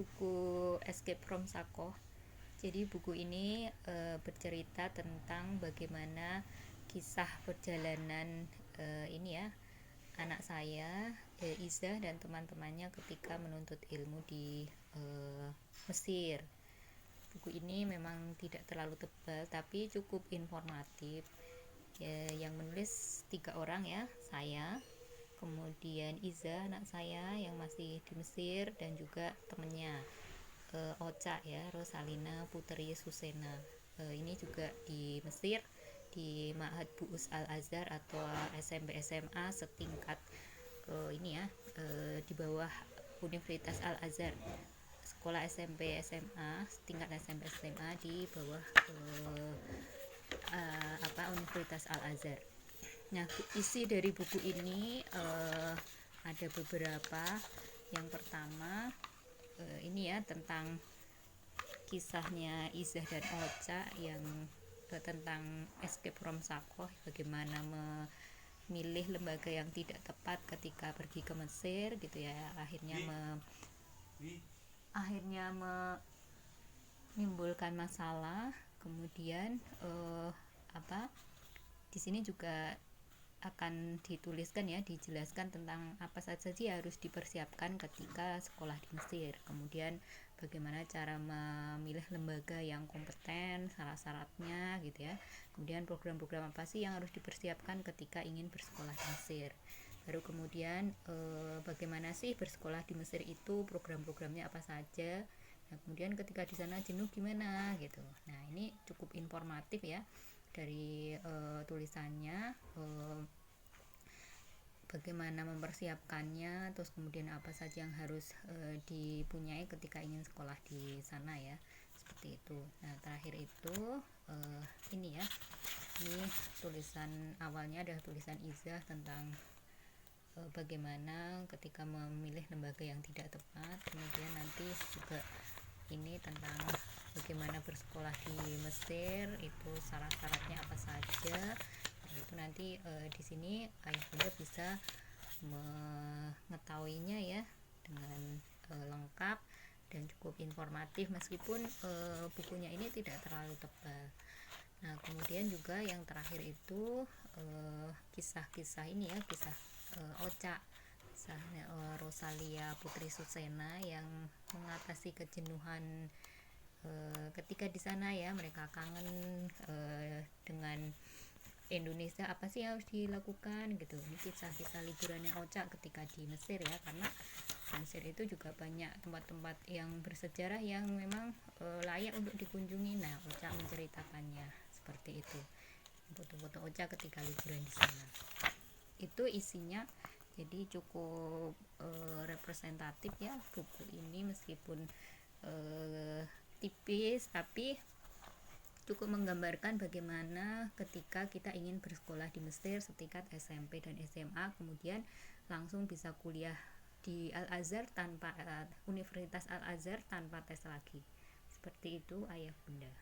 buku Escape from Sakoh. Jadi buku ini bercerita tentang bagaimana kisah perjalanan ini ya anak saya Iza dan teman-temannya ketika menuntut ilmu di Mesir. Buku ini memang tidak terlalu tebal tapi cukup informatif. Yang menulis 3 orang ya, saya, kemudian Iza anak saya yang masih di Mesir, dan juga temennya Ocha ya, Rosalina Putri Susena. Ini juga di Mesir di Ma'had Bu'us Al-Azhar atau SMP SMA setingkat ini ya, di bawah Universitas Al-Azhar. Sekolah SMP SMA, tingkat SMP SMA di bawah Universitas Al-Azhar. Nah, isi dari buku ini ada beberapa. Yang pertama ini ya, tentang kisahnya Izzah dan Ocha yang tentang escape from Sakoh, bagaimana memilih lembaga yang tidak tepat ketika pergi ke Mesir gitu ya, akhirnya menimbulkan masalah. Kemudian di sini juga akan dituliskan ya, dijelaskan tentang apa saja sih harus dipersiapkan ketika sekolah di Mesir. Kemudian bagaimana cara memilih lembaga yang kompeten, syarat-syaratnya gitu ya. Kemudian program-program apa sih yang harus dipersiapkan ketika ingin bersekolah di Mesir. Baru kemudian bagaimana sih bersekolah di Mesir itu, program-programnya apa saja. Nah, kemudian ketika di sana jenuh gimana gitu. Nah, ini cukup informatif ya dari tulisannya, bagaimana mempersiapkannya, terus kemudian apa saja yang harus dipunyai ketika ingin sekolah di sana ya, seperti itu. Nah, terakhir itu ini ya, ini tulisan awalnya adalah tulisan Izzah tentang bagaimana ketika memilih lembaga yang tidak tepat. Kemudian nanti juga ini tentang bagaimana bersekolah di Mesir, itu syarat-syaratnya apa saja. Nah, itu nanti di sini ayah bunda bisa mengetahuinya ya dengan lengkap dan cukup informatif, meskipun bukunya ini tidak terlalu tebal. Nah, kemudian juga yang terakhir itu kisah-kisah ini ya, kisah Ocha, kisahnya Rosalia Putri Susena yang mengatasi kejenuhan ketika di sana ya. Mereka kangen dengan Indonesia, apa sih yang harus dilakukan gitu. Ini kisah-kisah liburannya Ocha ketika di Mesir ya, karena Mesir itu juga banyak tempat-tempat yang bersejarah yang memang layak untuk dikunjungi. Nah, Ocha menceritakannya seperti itu, foto-foto Ocha ketika liburan di sana. Itu isinya, jadi cukup representatif ya buku ini, meskipun tipis tapi cukup menggambarkan bagaimana ketika kita ingin bersekolah di Mesir setingkat SMP dan SMA, kemudian langsung bisa kuliah di Al-Azhar tanpa Universitas Al-Azhar tanpa tes lagi. Seperti itu ayah bunda.